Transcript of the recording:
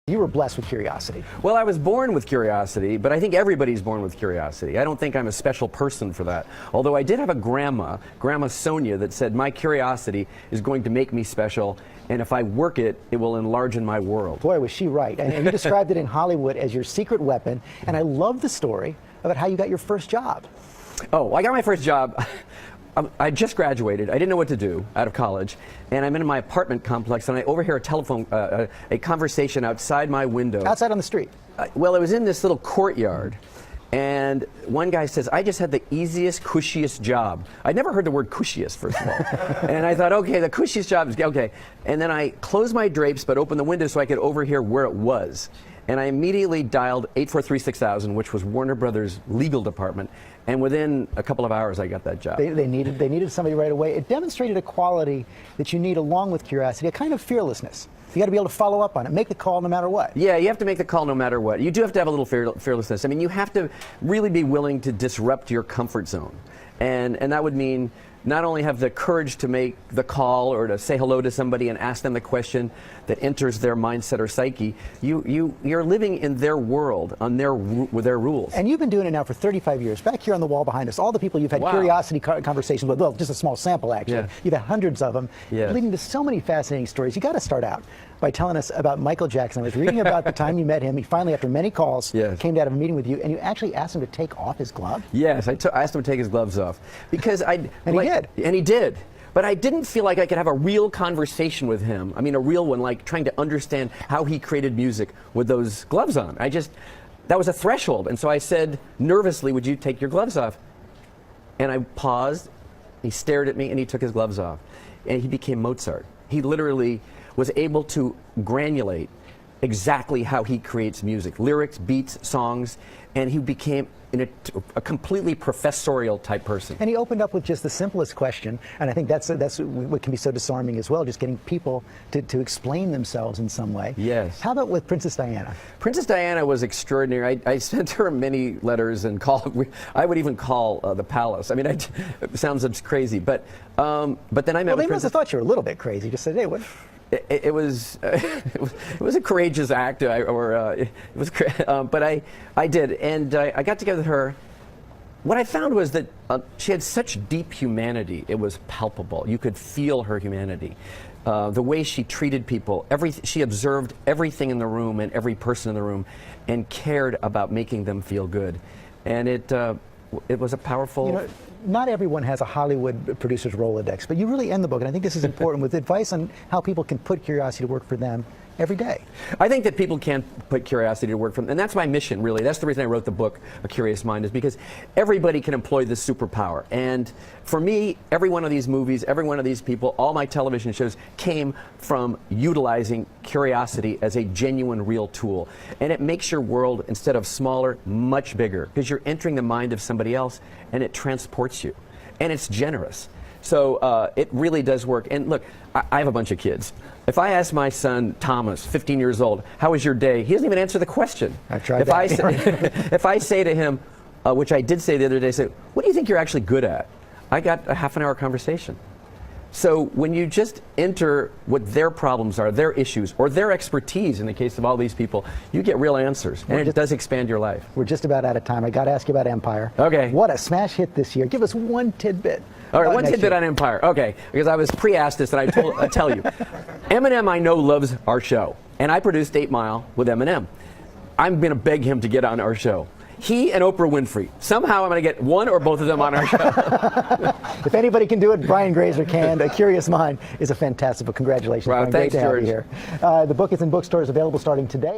You were blessed with curiosity. Well, I was born with curiosity, but I think everybody's born with curiosity. I don't think I'm a special person for that. Although I did have a Grandma Sonia, that said my curiosity is going to make me special, and if I work it, it will enlarge my world. Boy, was she right. And you described it in Hollywood as your secret weapon, and I love the story about how you got your first job. Oh, I got my first job. I just graduated. I didn't know what to do out of college, and I'm in my apartment complex, and I overhear a conversation outside my window. Outside on the street? Well, it was in this little courtyard, and one guy says, "I just had the easiest, cushiest job." I'd never heard the word cushiest, first of all. And I thought, okay, the cushiest job is okay. And then I closed my drapes but opened the window so I could overhear where it was. And I immediately dialed 843-6000, which was Warner Brothers' legal department, and within a couple of hours I got that job. They needed somebody right away. It demonstrated a quality that you need along with curiosity, a kind of fearlessness. You got to be able to follow up on it, make the call no matter what. Yeah, you have to make the call no matter what. You do have to have a little fearlessness. I mean, you have to really be willing to disrupt your comfort zone. And that would mean not only have the courage to make the call or to say hello to somebody and ask them the question that enters their mindset or psyche. You're living in their world, with their rules. And you've been doing it now for 35 years. Back here on the wall behind us, all the people you've had curiosity conversations with, well, just a small sample actually. Yeah. You've had hundreds of them, leading to so many fascinating stories. You got to start out by telling us about Michael Jackson. I was reading about the time you met him. He finally, after many calls, came to have a meeting with you, and you actually asked him to take off his glove? Yes, I asked him to take his gloves off. Because And he did. And he did. But I didn't feel like I could have a real conversation with him. I mean, a real one, like trying to understand how he created music with those gloves on. That was a threshold. And so I said, nervously, "Would you take your gloves off?" And I paused, he stared at me, and he took his gloves off. And he became Mozart. He literally was able to granulate exactly how he creates music, lyrics, beats, songs, and he became a completely professorial type person. And he opened up with just the simplest question, and I think that's what can be so disarming as well, just getting people to explain themselves in some way. Yes. How about with Princess Diana? Princess Diana was extraordinary. I sent her many letters and I would even call the palace. I mean, it sounds crazy, but then I met with Princess. Well, they must have thought you were a little bit crazy. Just said, "Hey, what?" It was a courageous act, but I did, and I got together with her. What I found was that she had such deep humanity. It was palpable. You could feel her humanity. The way she treated people, she observed everything in the room and every person in the room, and cared about making them feel good. And it was a powerful. You know, not everyone has a Hollywood producer's Rolodex, but you really end the book, and I think this is important, with advice on how people can put curiosity to work for them every day. I think that people can put curiosity to work for them, and that's my mission, really. That's the reason I wrote the book, A Curious Mind, is because everybody can employ this superpower. And for me, every one of these movies, every one of these people, all my television shows came from utilizing curiosity as a genuine, real tool. And it makes your world, instead of smaller, much bigger, because you're entering the mind of somebody else, and it transports you. And it's generous. So it really does work. And look, I have a bunch of kids. If I ask my son, Thomas, 15 years old, "How was your day?" he doesn't even answer the question. I tried that. If I say to him, which I did say the other day, say, "What do you think you're actually good at?" I got a half-an-hour conversation. So when you just enter what their problems are, their issues, or their expertise, in the case of all these people, you get real answers, and it does expand your life. We're just about out of time. I got to ask you about Empire. Okay. What a smash hit this year. Give us one tidbit. All right, one tidbit on Empire. Okay, because I was pre-asked this, and I tell you, Eminem, I know, loves our show, and I produced 8 Mile with Eminem. I'm going to beg him to get on our show. He and Oprah Winfrey. Somehow I'm going to get one or both of them on our show. If anybody can do it, Brian Grazer can. A Curious Mind is a fantastic book. Congratulations. Wow, Brian. thanks, Great to George. have you here. The book is in bookstores, available starting today.